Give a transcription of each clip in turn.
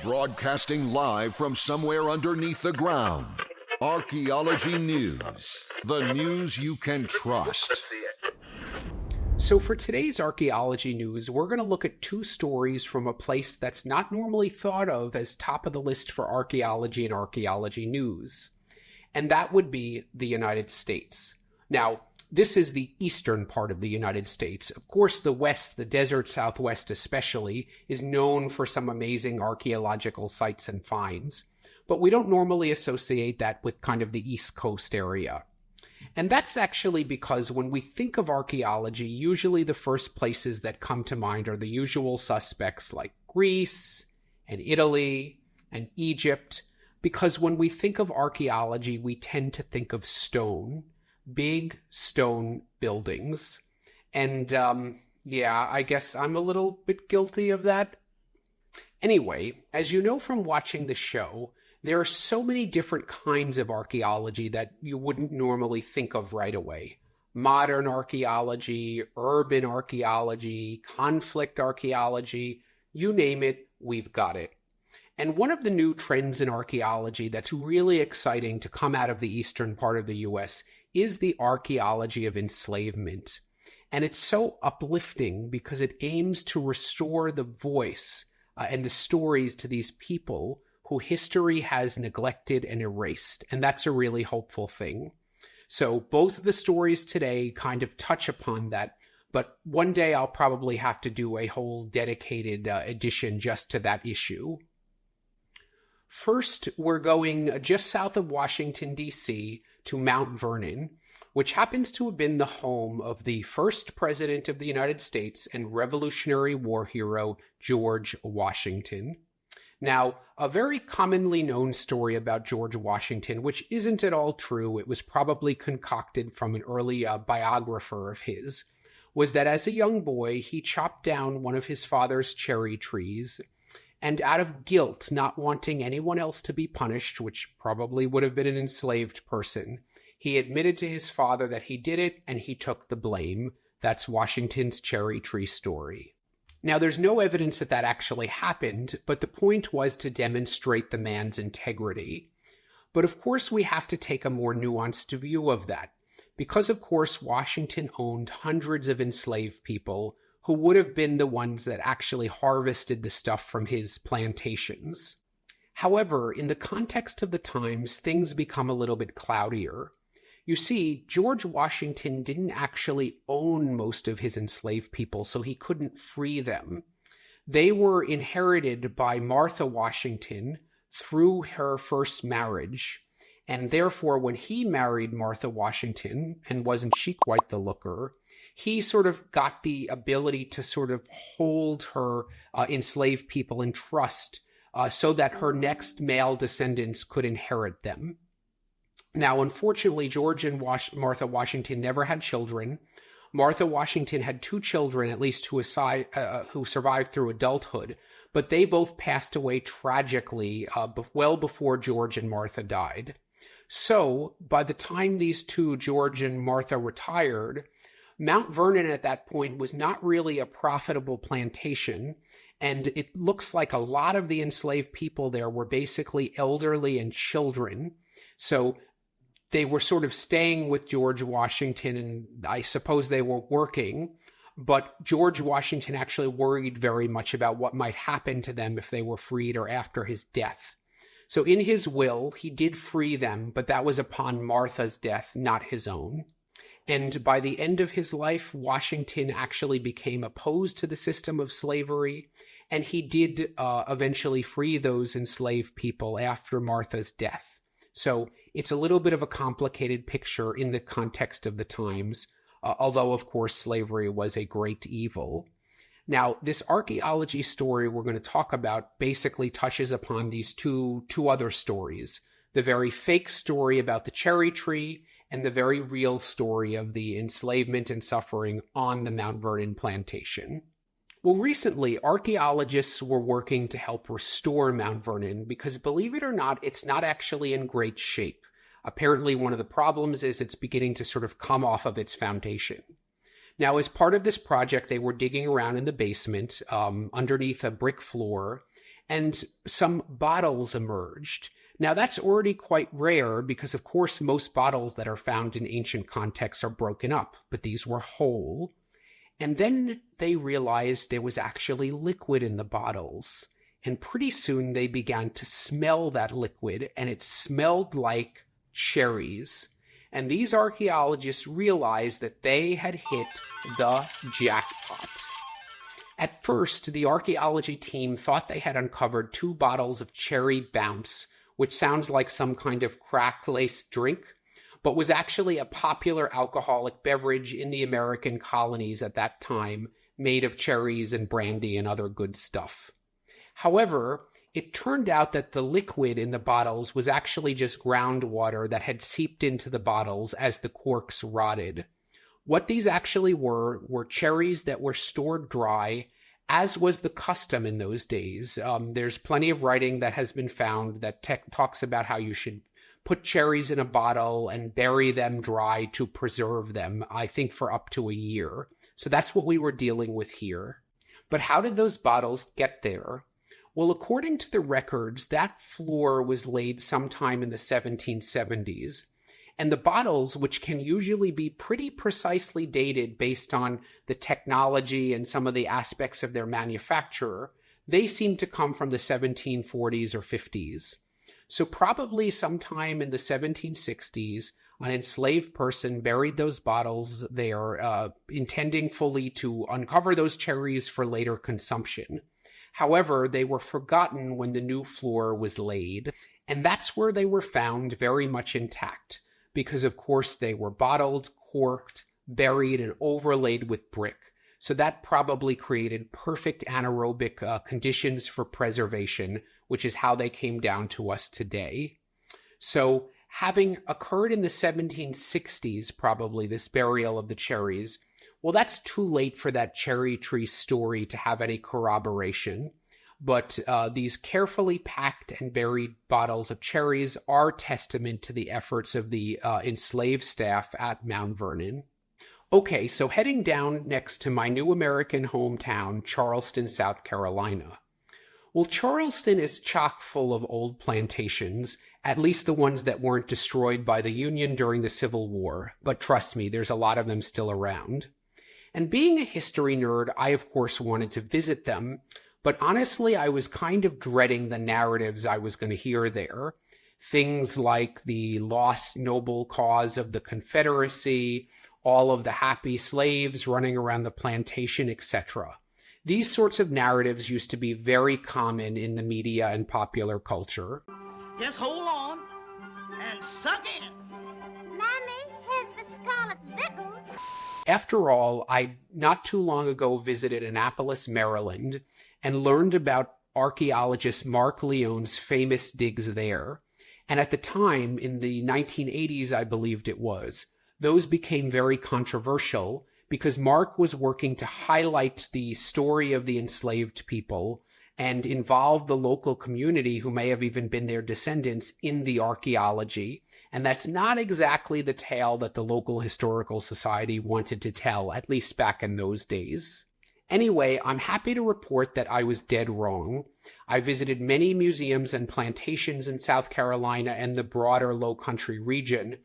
Broadcasting live from somewhere underneath the ground. Archaeology News. The news you can trust. So for today's archaeology news, we're going to look at two stories from a place that's not normally thought of as top of the list for archaeology and archaeology news. And that would be the United States. Now, this is the eastern part of the United States. Of course, the West, the desert Southwest especially, is known for some amazing archaeological sites and finds. But we don't normally associate that with kind of the East Coast area. And that's actually because when we think of archaeology, usually the first places that come to mind are the usual suspects like Greece and Italy and Egypt, because when we think of archaeology, we tend to think of stone, big stone buildings. And yeah, I guess I'm a little bit guilty of that. Anyway, as you know from watching the show, there are so many different kinds of archaeology that you wouldn't normally think of right away. Modern archaeology, urban archaeology, conflict archaeology, you name it, we've got it. And one of the new trends in archaeology that's really exciting to come out of the eastern part of the U.S. is the archaeology of enslavement. And it's so uplifting because it aims to restore the voice and the stories to these people who history has neglected and erased. And that's a really hopeful thing. So both of the stories today kind of touch upon that, but one day I'll probably have to do a whole dedicated edition just to that issue. First, we're going just south of Washington, D.C. to Mount Vernon, which happens to have been the home of the first president of the United States and Revolutionary War hero, George Washington. Now, a very commonly known story about George Washington, which isn't at all true, it was probably concocted from an early biographer of his, was that as a young boy, he chopped down one of his father's cherry trees, and out of guilt, not wanting anyone else to be punished, which probably would have been an enslaved person, he admitted to his father that he did it, and he took the blame. That's Washington's cherry tree story. Now, there's no evidence that that actually happened, but the point was to demonstrate the man's integrity. But of course, we have to take a more nuanced view of that, because of course, Washington owned hundreds of enslaved people who would have been the ones that actually harvested the stuff from his plantations. However, in the context of the times, things become a little bit cloudier. You see, George Washington didn't actually own most of his enslaved people, so he couldn't free them. They were inherited by Martha Washington through her first marriage, and therefore when he married Martha Washington, and wasn't she quite the looker, he sort of got the ability to sort of hold her enslaved people in trust so that her next male descendants could inherit them. Now, unfortunately, George and Martha Washington never had children. Martha Washington had two children, at least who survived through adulthood, but they both passed away tragically well before George and Martha died. So, by the time these two, George and Martha, retired, Mount Vernon at that point was not really a profitable plantation, and it looks like a lot of the enslaved people there were basically elderly and children. So they were sort of staying with George Washington, and I suppose they were working, but George Washington actually worried very much about what might happen to them if they were freed or after his death. So in his will, he did free them, but that was upon Martha's death, not his own. And by the end of his life, Washington actually became opposed to the system of slavery, and he did eventually free those enslaved people after Martha's death. So it's a little bit of a complicated picture in the context of the times, although, of course, slavery was a great evil. Now, this archaeology story we're going to talk about basically touches upon these two other stories, the very fake story about the cherry tree and the very real story of the enslavement and suffering on the Mount Vernon plantation. Well, recently, archaeologists were working to help restore Mount Vernon because, believe it or not, it's not actually in great shape. Apparently, one of the problems is it's beginning to sort of come off of its foundation. Now, as part of this project, they were digging around in the basement underneath a brick floor, and some bottles emerged. Now, that's already quite rare because, of course, most bottles that are found in ancient contexts are broken up, but these were whole. And then they realized there was actually liquid in the bottles. And pretty soon they began to smell that liquid, and it smelled like cherries. And these archaeologists realized that they had hit the jackpot. At first, the archaeology team thought they had uncovered 2 bottles of cherry bounce, which sounds like some kind of crack-laced drink, but was actually a popular alcoholic beverage in the American colonies at that time, made of cherries and brandy and other good stuff. However, it turned out that the liquid in the bottles was actually just groundwater that had seeped into the bottles as the corks rotted. What these actually were cherries that were stored dry, as was the custom in those days. There's plenty of writing that has been found that talks about how you should put cherries in a bottle and bury them dry to preserve them, I think for up to a year. So that's what we were dealing with here. But how did those bottles get there? Well, according to the records, that floor was laid sometime in the 1770s. And the bottles, which can usually be pretty precisely dated based on the technology and some of the aspects of their manufacturer, they seem to come from the 1740s or 50s. So probably sometime in the 1760s, an enslaved person buried those bottles there, intending fully to uncover those cherries for later consumption. However, they were forgotten when the new floor was laid, and that's where they were found very much intact, because of course they were bottled, corked, buried, and overlaid with brick. So that probably created perfect anaerobic conditions for preservation, which is how they came down to us today. So having occurred in the 1760s, probably, this burial of the cherries, well, that's too late for that cherry tree story to have any corroboration. But these carefully packed and buried bottles of cherries are testament to the efforts of the enslaved staff at Mount Vernon. Okay, so heading down next to my new American hometown, Charleston, South Carolina. Well, Charleston is chock full of old plantations, at least the ones that weren't destroyed by the Union during the Civil War. But trust me, there's a lot of them still around. And being a history nerd, I of course wanted to visit them, but honestly I was kind of dreading the narratives I was going to hear there. Things like the lost noble cause of the Confederacy, all of the happy slaves running around the plantation, etc. These sorts of narratives used to be very common in the media and popular culture. Just hold on and suck in. Mommy, here's for Scarlet's Vickles. After all, I not too long ago visited Annapolis, Maryland, and learned about archaeologist Mark Leone's famous digs there. And at the time, in the 1980s, I believed it was, those became very controversial because Mark was working to highlight the story of the enslaved people and involve the local community, who may have even been their descendants, in the archaeology. And that's not exactly the tale that the local historical society wanted to tell, at least back in those days. Anyway, I'm happy to report that I was dead wrong. I visited many museums and plantations in South Carolina and the broader Low Country region,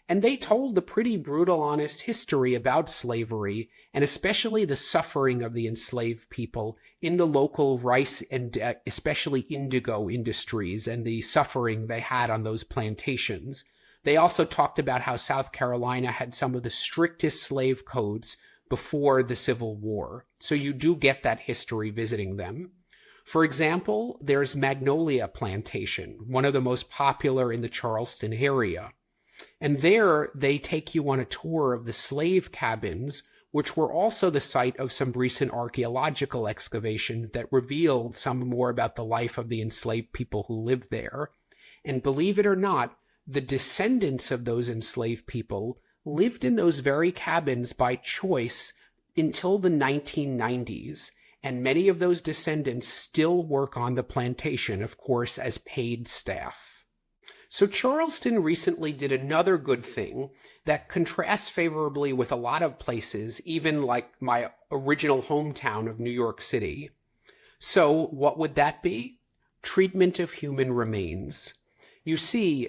and they told the pretty brutal, honest history about slavery, and especially the suffering of the enslaved people in the local rice and especially indigo industries, and the suffering they had on those plantations. They also talked about how South Carolina had some of the strictest slave codes before the Civil War. So you do get that history visiting them. For example, there's Magnolia Plantation, one of the most popular in the Charleston area. And there they take you on a tour of the slave cabins, which were also the site of some recent archaeological excavations that revealed some more about the life of the enslaved people who lived there. And believe it or not, the descendants of those enslaved people lived in those very cabins by choice until the 1990s, and many of those descendants still work on the plantation, of course, as paid staff. So Charleston recently did another good thing that contrasts favorably with a lot of places, even like my original hometown of New York City. So what would that be? Treatment of human remains. You see,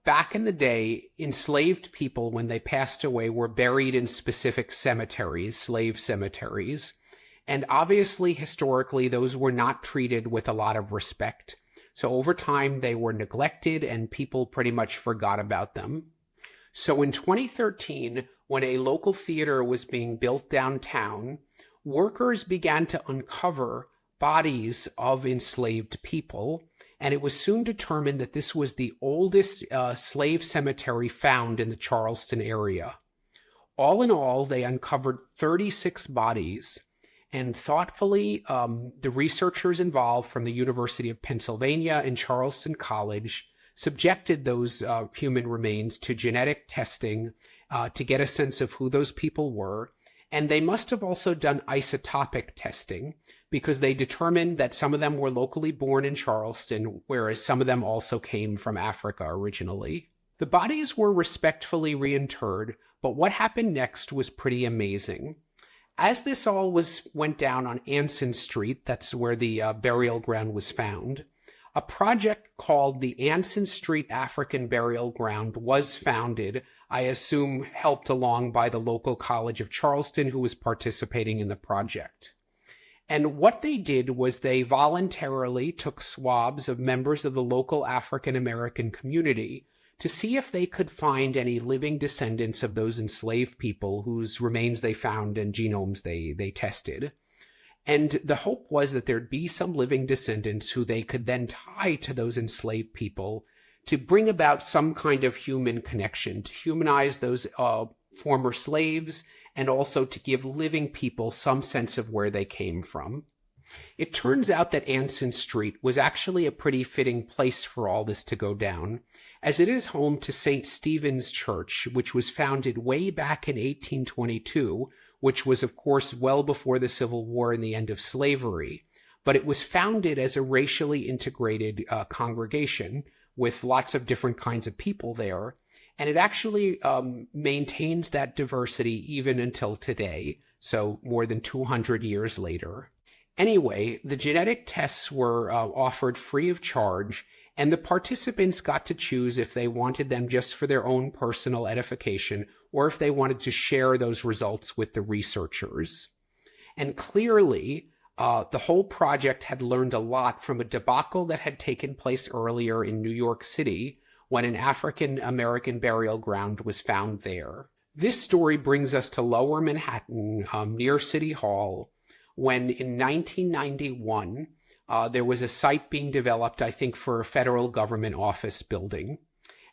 back in the day, enslaved people, when they passed away, were buried in specific cemeteries, slave cemeteries. And obviously, historically, those were not treated with a lot of respect. So over time, they were neglected and people pretty much forgot about them. So in 2013, when a local theater was being built downtown, workers began to uncover bodies of enslaved people, and it was soon determined that this was the oldest slave cemetery found in the Charleston area. All in all, they uncovered 36 bodies, and thoughtfully, the researchers involved from the University of Pennsylvania and Charleston College subjected those human remains to genetic testing to get a sense of who those people were. And they must have also done isotopic testing, because they determined that some of them were locally born in Charleston, whereas some of them also came from Africa originally. The bodies were respectfully reinterred, but what happened next was pretty amazing. As this all went down on Anson Street, that's where the burial ground was found, a project called the Anson Street African Burial Ground was founded, I assume helped along by the local College of Charleston, who was participating in the project. And what they did was they voluntarily took swabs of members of the local African American community to see if they could find any living descendants of those enslaved people whose remains they found and genomes they tested. And the hope was that there'd be some living descendants who they could then tie to those enslaved people to bring about some kind of human connection, to humanize those former slaves, and also to give living people some sense of where they came from. It turns out that Anson Street was actually a pretty fitting place for all this to go down, as it is home to St. Stephen's Church, which was founded way back in 1822, which was, of course, well before the Civil War and the end of slavery. But it was founded as a racially integrated congregation with lots of different kinds of people there. And it actually maintains that diversity even until today, so more than 200 years later. Anyway, the genetic tests were offered free of charge, and the participants got to choose if they wanted them just for their own personal edification or if they wanted to share those results with the researchers. And clearly, the whole project had learned a lot from a debacle that had taken place earlier in New York City when an African American burial ground was found there. This story brings us to Lower Manhattan, near City Hall, when in 1991, there was a site being developed, I think, for a federal government office building.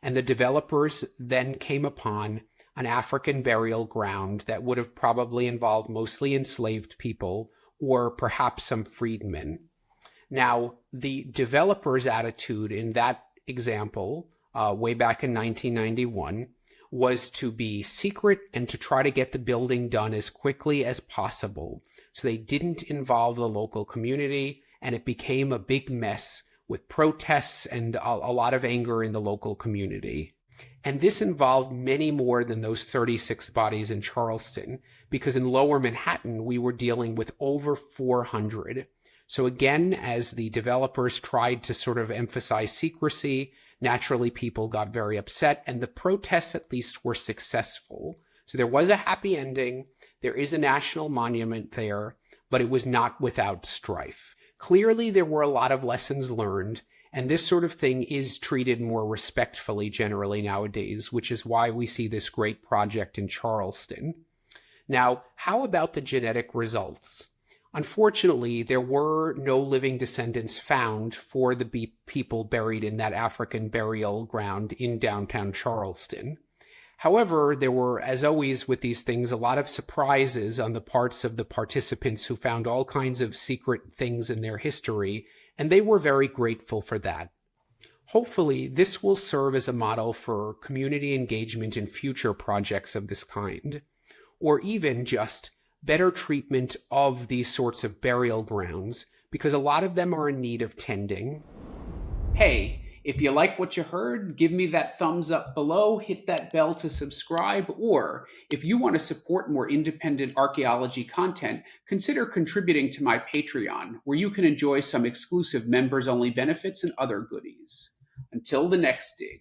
And the developers then came upon an African burial ground that would have probably involved mostly enslaved people or perhaps some freedmen. Now, the developers' attitude in that example, way back in 1991, was to be secret and to try to get the building done as quickly as possible. So they didn't involve the local community, and it became a big mess with protests and a lot of anger in the local community. And this involved many more than those 36 bodies in Charleston, because in Lower Manhattan, we were dealing with over 400. So again, as the developers tried to sort of emphasize secrecy, naturally people got very upset, and the protests at least were successful. So there was a happy ending. There is a national monument there, but it was not without strife. Clearly, there were a lot of lessons learned, and this sort of thing is treated more respectfully generally nowadays, which is why we see this great project in Charleston. Now, how about the genetic results? Unfortunately, there were no living descendants found for the people buried in that African burial ground in downtown Charleston. However, there were, as always with these things, a lot of surprises on the parts of the participants who found all kinds of secret things in their history, and they were very grateful for that. Hopefully, this will serve as a model for community engagement in future projects of this kind, or even just better treatment of these sorts of burial grounds, because a lot of them are in need of tending. Hey, If you like what you heard, give me that thumbs up below, hit that bell to subscribe, or if you want to support more independent archaeology content, consider contributing to my Patreon, where you can enjoy some exclusive members-only benefits and other goodies. Until the next dig.